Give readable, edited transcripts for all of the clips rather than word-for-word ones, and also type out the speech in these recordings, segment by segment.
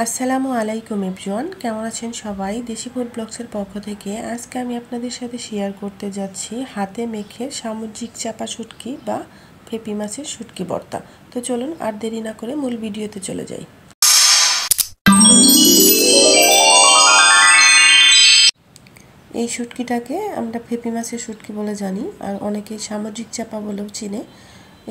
আসসালামু আলাইকুম এভরিওয়ান, কেমন আছেন সবাই? দেশি ফুড ব্লগসের পক্ষ থেকে আজকে আমি আপনাদের সাথে শেয়ার করতে যাচ্ছি হাতে মেখে সামুদ্রিক চাপা শুটকি বা পেঁপি মাছের শুটকি ভর্তা। তো চলুন আর দেরি না করে মূল ভিডিওতে চলে যাই। এই শুটকিটাকে আমরা পেঁপি মাছের শুটকি বলে জানি, আর অনেকেই সামুদ্রিক চাপা বলেও চিনে।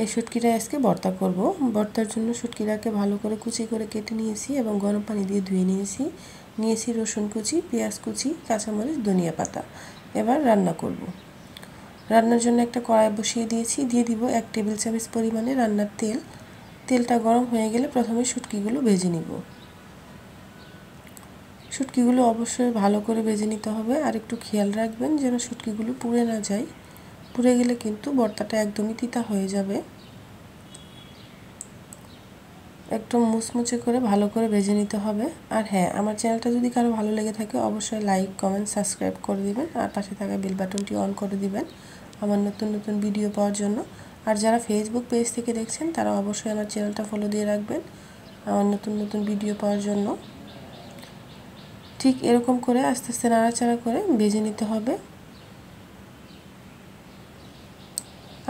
এই শুটকিটা আজকে ভর্তা করব। ভর্তার জন্য শুটকিটাকে ভালো করে কুচি করে কেটে নিয়েছি এবং গরম পানি দিয়ে ধুয়ে নিয়েছি রসুন কুচি, পেঁয়াজ কুচি, কাঁচামরিচ, ধনিয়া পাতা। এবার রান্না করব। রান্নার জন্য একটা কড়াই বসিয়ে দিয়েছি, দিয়ে দিব 1 টেবিল চামচ পরিমাণে রান্নার তেল। তেলটা গরম হয়ে গেলে প্রথমে শুটকিগুলো ভেজে নিব। শুটকিগুলো অবশ্যই ভালো করে ভেজে নিতে হবে, আর একটু খেয়াল রাখবেন যেন শুটকিগুলো পুড়ে না যায়। পুড়ে গেলে কিন্তু ভর্তাটা একদমই তিতা হয়ে যাবে। একদম মুচমুচে করে ভালো করে ভেজে নিতে হবে। আর হ্যাঁ, আমার চ্যানেলটা যদি কারো ভালো লেগে থাকে অবশ্যই লাইক, কমেন্ট, সাবস্ক্রাইব করে দিবেন, আর পাশে থাকা বেল বাটনটি অন করে দিবেন আমার নতুন নতুন ভিডিও পাওয়ার জন্য। আর যারা ফেসবুক পেজ থেকে দেখছেন তারা অবশ্যই আমার চ্যানেলটা ফলো দিয়ে রাখবেন আমার নতুন নতুন ভিডিও পাওয়ার জন্য। ঠিক এরকম করে আস্তে আস্তে নাড়াচাড়া করে ভেজে নিতে হবে।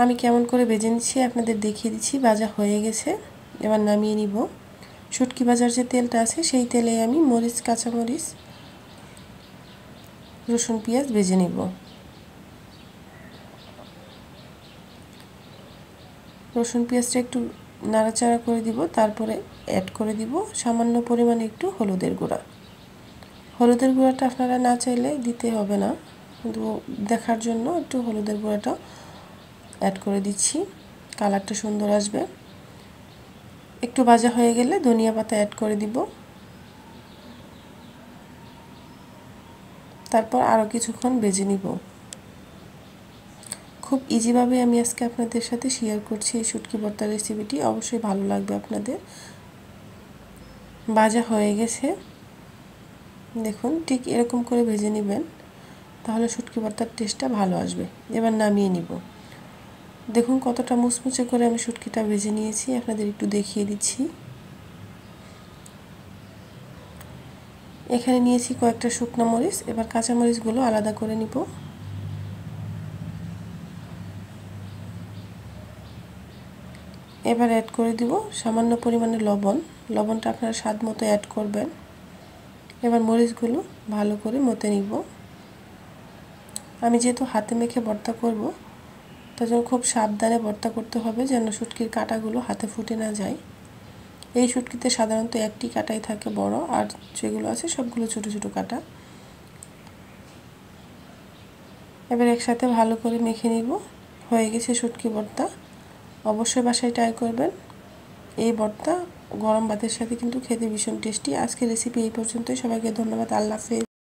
আমি কেমন করে ভেজে নিচ্ছি আপনাদের দেখিয়ে দিচ্ছি। ভাজা হয়ে গেছে, এবার নামিয়ে নিব। শুটকি ভাজার যে তেলটা আছে সেই তেলে আমি মরিচ, কাঁচামরিচ, রসুন, পেঁয়াজ ভেজে নিব। রসুন পেঁয়াজটা একটু নাড়াচাড়া করে দিব, তারপরে অ্যাড করে দিব সামান্য পরিমাণে একটু হলুদের গুঁড়া। হলুদের গুঁড়াটা আপনারা না চাইলে দিতে হবে না, কিন্তু দেখার জন্য একটু হলুদের গুঁড়াটা অ্যাড করে দিচ্ছি, কালারটা সুন্দর আসবে। একটু ভাজা হয়ে গেলে ধনিয়া পাতা অ্যাড করে দিব। তারপর আরও কিছুক্ষণ ভেজে নিব। খুব ইজিভাবে আমি আজকে আপনাদের সাথে শেয়ার করছি এই শুটকি ভর্তার রেসিপিটি। অবশ্যই ভালো লাগবে আপনাদের। ভাজা হয়ে গেছে, দেখুন ঠিক এরকম করে ভেজে নেবেন, তাহলে শুটকি ভর্তার টেস্টটা ভালো আসবে। এবার নামিয়ে নিব। দেখুন কতটা মুচমুচে করে আমি শুটকিটা ভেজে নিয়েছি, আপনাদের একটু দেখিয়ে দিচ্ছি। এখানে নিয়েছি কয়েকটা শুকনো মরিচ, এবার কাঁচা মরিচগুলো আলাদা করে নিব। এবার অ্যাড করে দিব সামান্য পরিমাণে লবণ। লবণটা আপনারা স্বাদ মতো অ্যাড করবেন। এবার মরিচগুলো ভালো করে মতে নিব। আমি যেহেতু হাতে মেখে ভর্তা করব, তার জন্য খুব সাবধানে ভর্তা করতে হবে যেন শুটকির কাঁটাগুলো হাতে ফুটে না যায়। এই শুটকিতে সাধারণত একটি কাঁটাই থাকে বড়, আর যেগুলো আছে সবগুলো ছোট ছোট কাঁটা। এবার একসাথে ভালো করে মেখে নিব। হয়ে গেছে শুটকি ভর্তা। অবশ্যই বাসায় ট্রাই করবেন। এই ভর্তা গরম ভাতের সাথে কিন্তু খেতে ভীষণ টেস্টি। আজকের রেসিপি এই পর্যন্তই। সবাইকে ধন্যবাদ। আল্লাহ হাফেজ।